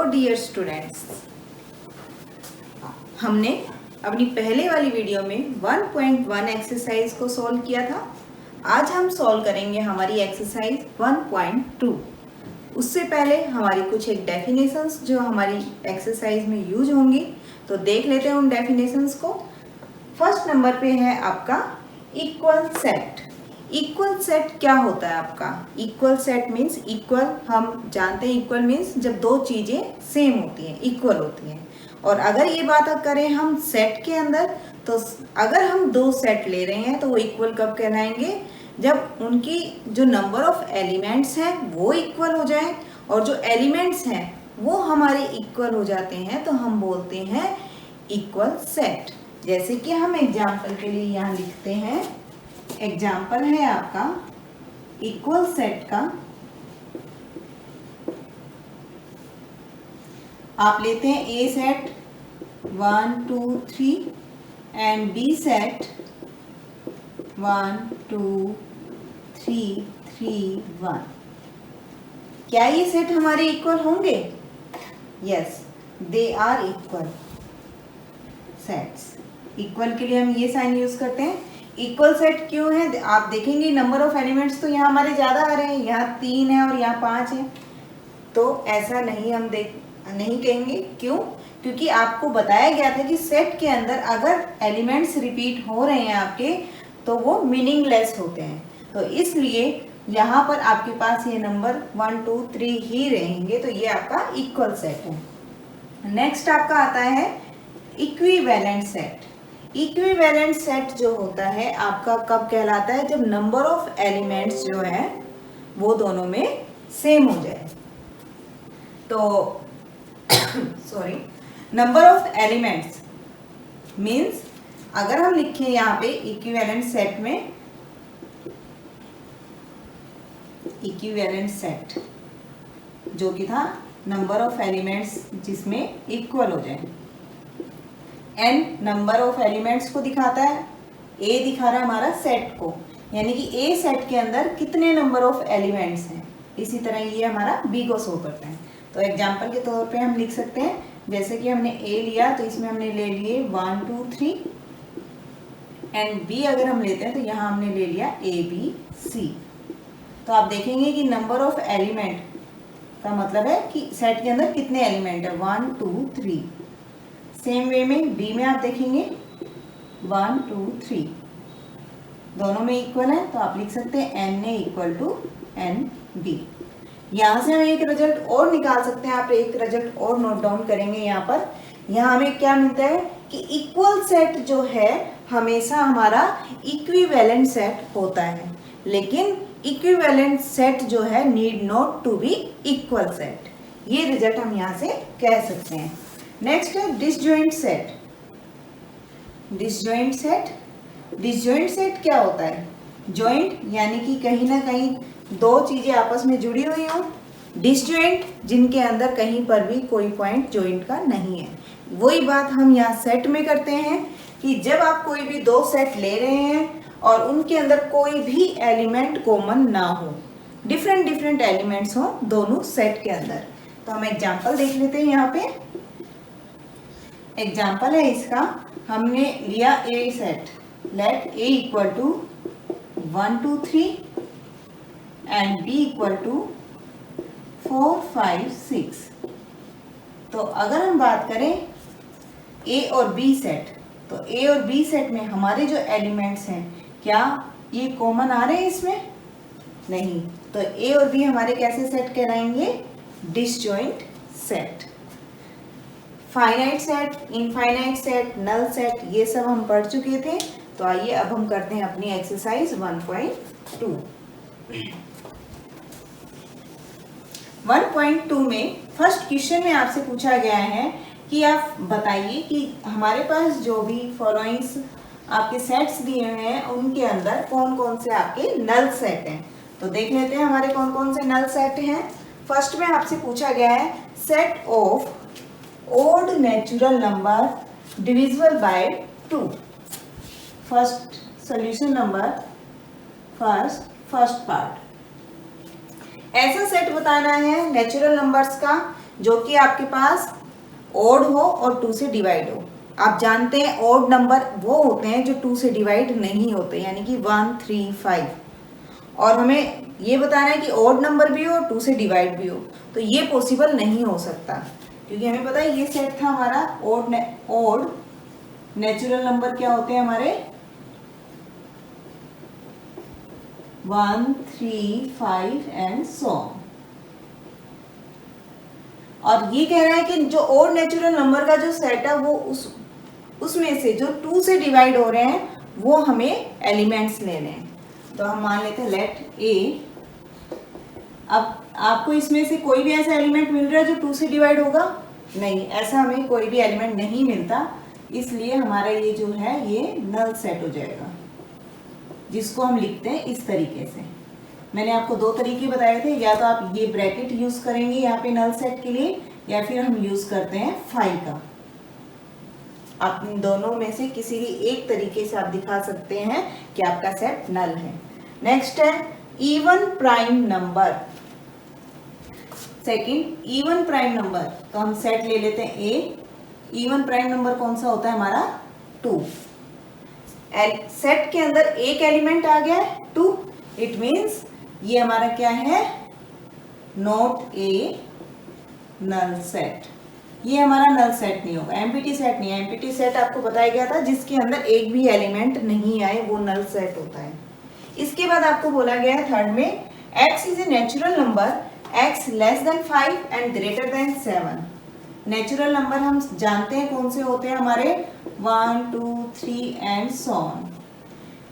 Hello dear students, हमने अपनी पहले वाली वीडियो में 1.1 एक्सरसाइज को सॉल्व किया था। आज हम सॉल्व करेंगे हमारी एक्सरसाइज 1.2। उससे पहले हमारी कुछ एक डेफिनेशंस जो हमारी एक्सरसाइज में यूज होंगी, तो देख लेते हैं उन डेफिनेशंस को। फर्स्ट नंबर पे है आपका इक्वल सेट। इक्वल सेट क्या होता है आपका? इक्वल सेट मीन्स इक्वल, हम जानते हैं इक्वल मीन्स जब दो चीजें सेम होती हैं, इक्वल होती हैं। और अगर ये बात करें हम सेट के अंदर, तो अगर हम दो सेट ले रहे हैं तो वो इक्वल कब कहलाएंगे? जब उनकी जो नंबर ऑफ एलिमेंट्स हैं वो इक्वल हो जाए और जो एलिमेंट्स हैं वो हमारे इक्वल हो जाते हैं, तो हम बोलते हैं इक्वल सेट। जैसे कि हम एग्जाम्पल के लिए यहाँ लिखते हैं, एग्जाम्पल है आपका इक्वल सेट का। आप लेते हैं ए सेट 1 2 3 एंड बी सेट 1 2 3 3 1। क्या ये सेट हमारे इक्वल होंगे? Yes, they are equal sets. Equal के लिए हम ये साइन यूज करते हैं। इक्वल सेट क्यों है? आप देखेंगे नंबर ऑफ एलिमेंट्स तो यहाँ हमारे ज़्यादा आ रहे हैं, यहाँ 3 है और यहाँ 5 है, तो ऐसा नहीं हम नहीं कहेंगे। क्यों? क्योंकि आपको बताया गया था कि सेट के अंदर अगर एलिमेंट्स रिपीट हो रहे हैं आपके, तो वो मीनिंगलेस होते हैं। तो इसलिए यहाँ पर आपके पास ये नंबर 1 2 3 ही रहेंगे, तो ये आपका इक्वल सेट है। नेक्स्ट आपका आता है इक्विवेलेंट सेट। इक्विवेलेंट सेट जो होता है आपका कब कहलाता है? जब नंबर ऑफ एलिमेंट्स जो है वो दोनों में सेम हो जाए। तो sorry, number of elements means अगर हम लिखें यहाँ पे इक्विवेलेंट सेट में, इक्विवेलेंट सेट जो कि था नंबर ऑफ एलिमेंट्स जिसमें इक्वल हो जाए। एन नंबर ऑफ एलिमेंट्स को दिखाता है, ए दिखा रहा है हमारा सेट को, यानी कि ए सेट के अंदर कितने नंबर ऑफ एलिमेंट्स हैं। इसी तरह ये हमारा बी को शो करता है। तो एग्जांपल के तौर पे हम लिख सकते हैं, जैसे कि हमने ए लिया तो इसमें हमने ले लिए 1 2 3 एंड बी अगर हम लेते हैं तो यहाँ हमने ले लिया ए बी सी। तो आप देखेंगे कि नंबर ऑफ एलिमेंट का मतलब है कि सेट के अंदर कितने एलिमेंट है, 1 2 3। सेम वे में बी में आप देखेंगे 1 2 3 दोनों में इक्वल है, तो आप लिख सकते हैं n A equal to n B. यहाँ से हम एक रिजल्ट और निकाल सकते हैं। आप एक रिजल्ट और नोट डाउन करेंगे यहाँ पर। यहाँ हमें क्या मिलता है कि इक्वल सेट जो है हमेशा हमारा इक्विवेलेंट सेट होता है, लेकिन इक्विवेलेंट सेट जो है need not to be equal set. ये रिजल्ट हम यहाँ से कह सकते हैं। नेक्स्ट है disjoint set. Disjoint set, disjoint set क्या होता है? जॉइंट यानी कि कहीं ना कहीं दो चीजें आपस में जुड़ी हुई हो। डिसजॉइंट जिनके अंदर कहीं पर भी कोई पॉइंट जॉइंट का नहीं है। वही बात हम यहाँ सेट में करते हैं कि जब आप कोई भी दो सेट ले रहे हैं और उनके अंदर कोई भी एलिमेंट कॉमन ना हो, डिफरेंट डिफरेंट एलिमेंट्स हो दोनों सेट के अंदर। तो हम एग्जाम्पल देख लेते हैं। यहाँ पे एग्जाम्पल है इसका, हमने लिया a set, let A equal to 1 2 3 and B equal to 4 5 6। तो अगर हम बात करें ए और बी सेट, तो ए और बी सेट में हमारे जो एलिमेंट्स हैं, क्या ये कॉमन आ रहे हैं इसमें? नहीं। तो ए और बी हमारे कैसे सेट कहलाएंगे? Disjoint set. Finite set, infinite set, null set, ये सब हम पढ़ चुके थे। तो आइए अब हम करते हैं अपनी एक्सरसाइज 1.2। 1.2 में फर्स्ट क्वेश्चन में आपसे पूछा गया है कि आप बताइए कि हमारे पास जो भी फॉलोइंग्स आपके सेट्स दिए हुए हैं उनके अंदर कौन कौन से आपके नल सेट हैं। तो देख लेते हैं हमारे कौन कौन से नल सेट हैं। फर्स्ट में आपसे पूछा गया है set of odd natural number divisible by 2। First solution number first part. ऐसा सेट बताना है नेचुरल नंबर्स का जो कि आपके पास ओड हो और 2 से डिवाइड हो। आप जानते हैं ओड नंबर वो होते हैं जो 2 से डिवाइड नहीं होते, यानी कि 1, 3, 5। और हमें ये बताना है कि ओड नंबर भी हो और 2 से डिवाइड भी हो, तो ये पॉसिबल नहीं हो सकता, क्योंकि हमें पता है ये सेट था हमारा ओड नेचुरल नंबर क्या होते हैं हमारे 1, 3, 5 एंड सो ऑन। और ये कह रहा है कि जो ओड नेचुरल नंबर का जो सेट है वो उसमें से जो 2 से डिवाइड हो रहे हैं वो हमें एलिमेंट्स लेने हैं। तो हम मान लेते हैं लेट ए। अब आपको इसमें से कोई भी ऐसा एलिमेंट मिल रहा है जो 2 से डिवाइड होगा? नहीं, ऐसा हमें कोई भी एलिमेंट नहीं मिलता, इसलिए हमारा ये जो है ये नल सेट हो जाएगा, जिसको हम लिखते हैं इस तरीके से। मैंने आपको 2 तरीके बताए थे, या तो आप ये ब्रैकेट यूज करेंगे यहाँ पे नल सेट के लिए, या फिर हम यूज करते हैं 5 का। आप इन दोनों में से किसी भी एक तरीके से आप दिखा सकते हैं कि आपका सेट नल है। नेक्स्ट है even prime number. Second, even prime number, तो हम सेट ले लेते हैं ए। इवन प्राइम नंबर कौन सा होता है हमारा 2। सेट के अंदर एक एलिमेंट आ गया है 2, इट मीन्स ये हमारा क्या है, नॉट ए नल सेट। ये हमारा नल सेट नहीं होगा, एम्प्टी सेट नहीं है। एम्प्टी सेट आपको बताया गया था जिसके अंदर एक भी एलिमेंट नहीं आए, वो नल सेट होता है। इसके बाद आपको बोला गया है थर्ड में, x is a natural number, x less than 5 and greater than 7। Natural number हम जानते हैं कौन से होते हैं हमारे 1, 2, 3 एंड सो ऑन।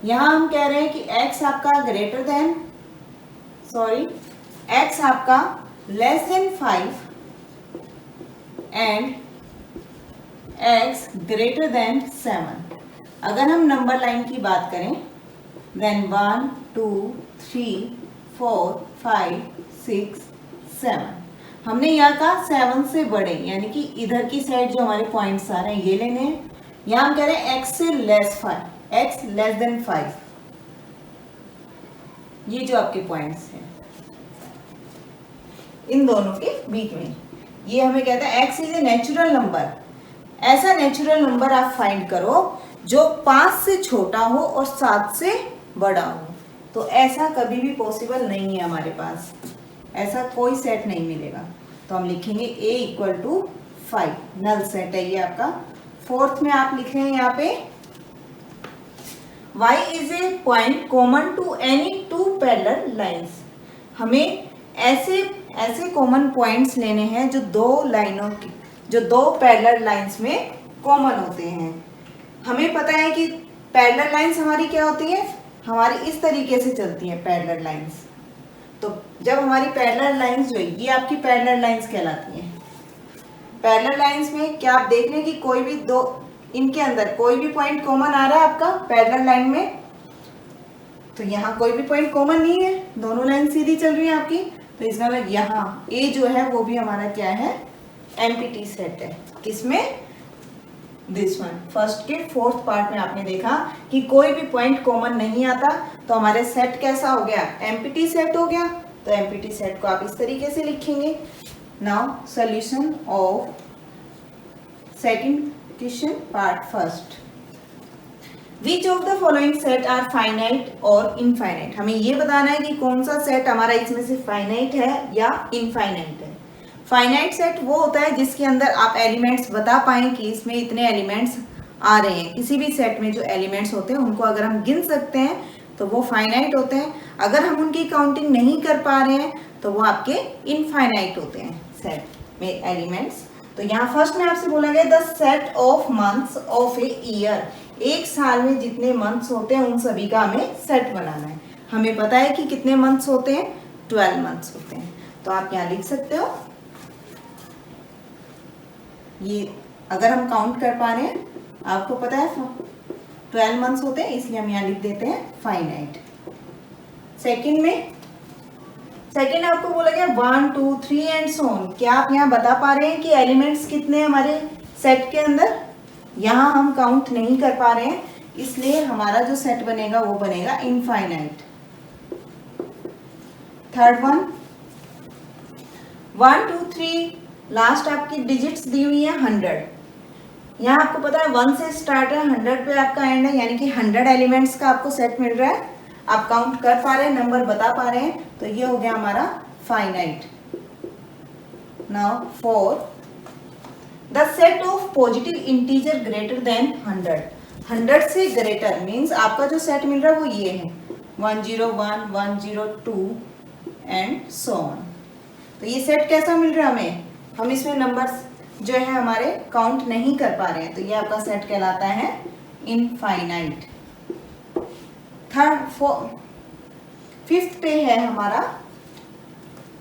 यहाँ हम कह रहे हैं कि x आपका ग्रेटर देन x आपका less than 5 and x greater than 7। अगर हम नंबर लाइन की बात करें देन 1, 2, 3, 4, 5, 6, 7। हमने यहाँ कहा 7 से बड़े, यानी कि इधर की साइड जो हमारे पॉइंट्स आ रहे हैं ये लेने हैं। यहाँ हम कह रहे हैं x से लेस 5, x लेस देन 5, ये जो आपके पॉइंट्स हैं इन दोनों के बीच में, ये हमें कहता है x is a natural number. ऐसा नेचुरल नंबर आप फाइंड करो जो 5 से छोटा हो और 7 से बड़ा हो। तो ऐसा कभी भी पॉसिबल नहीं है हमारे पास, ऐसा कोई सेट नहीं मिलेगा। तो हम लिखेंगे a equal to 5, null set है ये आपका। फोर्थ में आप लिख रहे हैं यहाँ पे y is a point common to any 2 parallel lines. हमें ऐसे कॉमन पॉइंट्स लेने हैं जो 2 पैरेलल लाइंस में कॉमन होते हैं। हमें पता है कि पैरेलल लाइंस हमारी क्या होती है, हमारी इस तरीके से चलती हैं पैरेलल लाइंस। तो जब हमारी पैरेलल लाइंस जो है ये आपकी पैरेलल लाइंस कहलाती हैं। पैरेलल लाइंस में क्या आप देख रहे हैं कि कोई भी इनके अंदर कोई भी पॉइंट कॉमन आ रहा है आपका पैरेलल लाइन में? तो यहाँ कोई भी पॉइंट कॉमन नहीं है, दोनों लाइन सीधी चल रही है आपकी। तो इसका मतलब यहाँ ए जो है वो भी हमारा क्या है, एम्प्टी सेट है। किसमें? This one. फर्स्ट के फोर्थ पार्ट में आपने देखा कि कोई भी पॉइंट कॉमन नहीं आता, तो हमारे सेट कैसा हो गया, एम्प्टी सेट हो गया। तो एम्प्टी सेट को आप इस तरीके से लिखेंगे। Now solution of second question part first. Which of the following set are finite और इनफाइनाइट। हमें ये बताना है कि कौन सा सेट हमारा इसमें से फाइनाइट है या इनफाइनाइट है। फाइनाइट सेट वो होता है जिसके अंदर आप एलिमेंट्स बता पाएं कि इसमें इतने एलिमेंट्स आ रहे हैं। किसी भी सेट में जो एलिमेंट्स होते हैं उनको अगर हम गिन सकते हैं तो वो फाइनाइट होते हैं। अगर हम उनकी काउंटिंग नहीं कर पा रहे हैं तो वो आपके इनफाइनाइट होते हैं सेट में एलिमेंट्स। तो यहाँ फर्स्ट में आपसे बोला गया the set of months of a year. एक साल में जितने मंथ्स होते हैं उन सभी का हमें सेट बनाना है। हमें पता है कि कितने मंथ्स होते हैं, 12 मंथ्स होते हैं। तो आप यहाँ लिख सकते हो, ये अगर हम काउंट कर पा रहे हैं, आपको पता है 12 मंथ्स होते हैं, इसलिए हम यहाँ लिख देते हैं फाइनाइट। सेकंड आपको बोला गया 1, 2, 3 एंड सो ऑन। क्या आप यहाँ बता पा रहे हैं कि एलिमेंट्स कितने हैं हमारे सेट के अंदर? यहाँ हम काउंट नहीं कर पा रहे हैं, इसलिए हमारा जो सेट बनेगा वो बनेगा इनफाइनाइट। थर्ड वन 1, 2, 3 लास्ट आपकी डिजिट्स दी हुई है 100, यहाँ आपको पता है 1 से स्टार्ट है, 100 पे आपका एंड है, यानी कि 100 एलिमेंट्स का आपको सेट मिल रहा है। आप काउंट कर पा रहे हैं, नंबर बता पा रहे हैं, तो ये हो गया हमारा finite. Now 4, the set of positive integer greater than 100, 100 से ग्रेटर मीन्स आपका जो सेट मिल रहा है वो ये है 101, 102 एंड सो ऑन। तो ये सेट कैसा मिल रहा है हमें, हम इसमें नंबर्स जो है हमारे काउंट नहीं कर पा रहे हैं, तो ये आपका सेट कहलाता है इनफाइनाइट। फिफ्थ पे है हमारा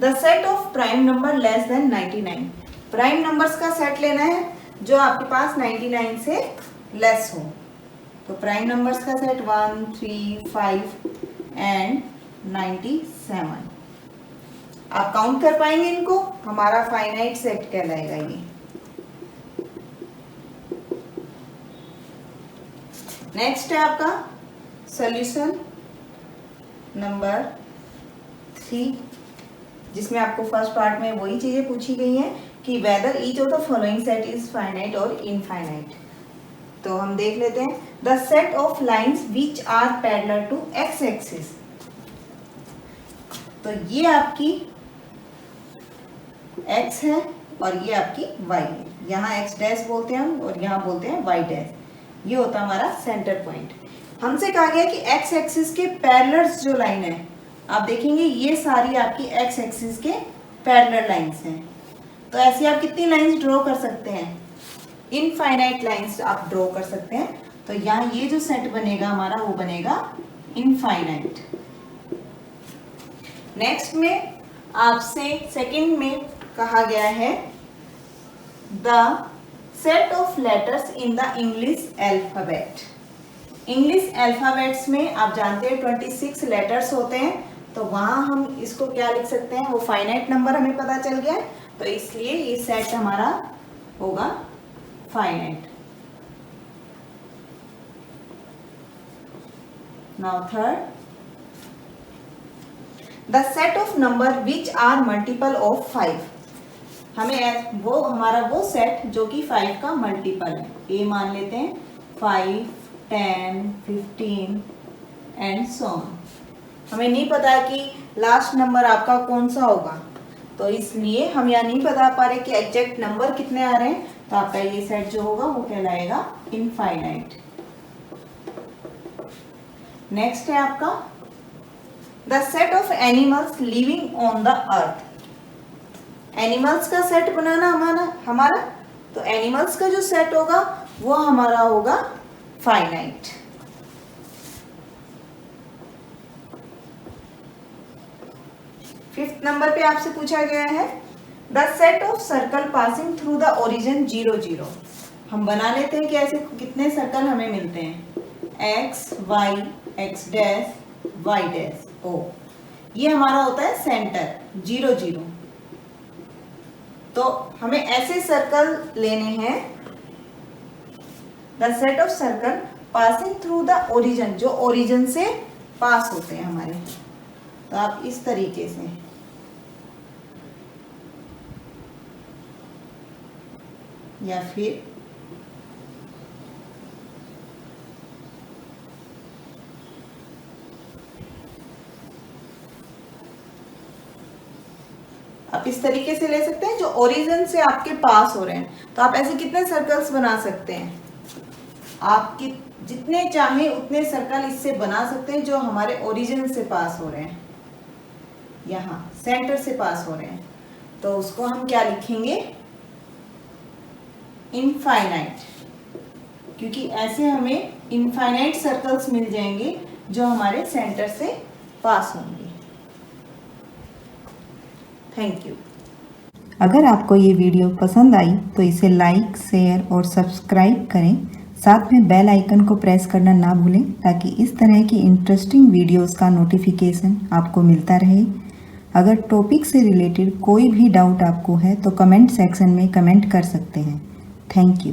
the set of prime number less than 99, prime numbers का सेट लेना है जो आपके पास 99 से लेस हो। तो प्राइम नंबर्स का सेट 1, 3, 5 एंड 97, आप काउंट कर पाएंगे इनको, हमारा फाइनाइट सेट कहलाएगा ये। नेक्स्ट है आपका सॉल्यूशन नंबर 3, जिसमें आपको फर्स्ट पार्ट में वही चीजें पूछी गई हैं कि whether each of the following set is finite और इनफाइनाइट। तो हम देख लेते हैं the set of lines which are parallel to X axis. तो ये आपकी x है और ये आपकी y है, यहाँ x डैश बोलते हैं हम और यहाँ बोलते हैं y डैश, ये होता है हमारा सेंटर पॉइंट। हमसे कहा गया कि x एक्सिस के पैरेलल्स जो लाइन है, आप देखेंगे ये सारी आपकी x एक्सिस के पैरेलल लाइंस हैं। तो ऐसी आप कितनी लाइंस ड्रॉ कर सकते हैं, इनफाइनाइट लाइंस आप ड्रॉ कर सकते हैं। तो यहाँ ये जो सेट बनेगा हमारा वो बनेगा इनफाइनाइट। नेक्स्ट में आपसे सेकंड में कहा गया है the set of letters in the English alphabet. English alphabets में आप जानते हैं 26 लेटर्स होते हैं, तो वहाँ हम इसको क्या लिख सकते हैं, वो फाइनाइट नंबर हमें पता चल गया, तो इसलिए ये सेट हमारा होगा finite. Now third, the set of number which are multiple of 5, हमें वो हमारा वो सेट जो कि 5 का मल्टीपल है, ये मान लेते हैं 5, 10, 15 एंड सो ऑन। हमें नहीं पता है कि लास्ट नंबर आपका कौन सा होगा, तो इसलिए हम यहाँ नहीं बता पा रहे कि एग्जैक्ट नंबर कितने आ रहे हैं, तो आपका ये सेट जो होगा वो कहलाएगा इनफाइनाइट। नेक्स्ट है आपका the set of animals living on the earth. Animals का सेट बनाना हमारा तो एनिमल्स का जो सेट होगा वो हमारा होगा फाइनाइट। फिफ्थ नंबर पे आपसे पूछा गया है the set of circle passing through the origin 0, 0। हम बना लेते हैं कि ऐसे कितने सर्कल हमें मिलते हैं, x, y, x dash, y dash, o। ये हमारा होता है सेंटर 0, 0। तो हमें ऐसे सर्कल लेने हैं the set of circle passing through the origin, जो ओरिजिन से पास होते हैं हमारे। तो आप इस तरीके से या फिर आप इस तरीके से ले सकते हैं जो ओरिजिन से आपके पास हो रहे हैं। तो आप ऐसे कितने सर्कल्स बना सकते हैं, आप जितने चाहें उतने सर्कल इससे बना सकते हैं जो हमारे ओरिजिन से पास हो रहे हैं, यहाँ सेंटर से पास हो रहे हैं। तो उसको हम क्या लिखेंगे, इनफाइनाइट, क्योंकि ऐसे हमें इनफाइनाइट सर्कल्स मिल जाएंगे जो हमारे सेंटर से पास होंगे। Thank you. अगर आपको ये वीडियो पसंद आई तो इसे लाइक, शेयर और सब्सक्राइब करें। साथ में बेल आइकन को प्रेस करना ना भूलें ताकि इस तरह की इंटरेस्टिंग वीडियोस का नोटिफिकेशन आपको मिलता रहे। अगर टॉपिक से रिलेटेड कोई भी डाउट आपको है तो कमेंट सेक्शन में कमेंट कर सकते हैं। Thank you.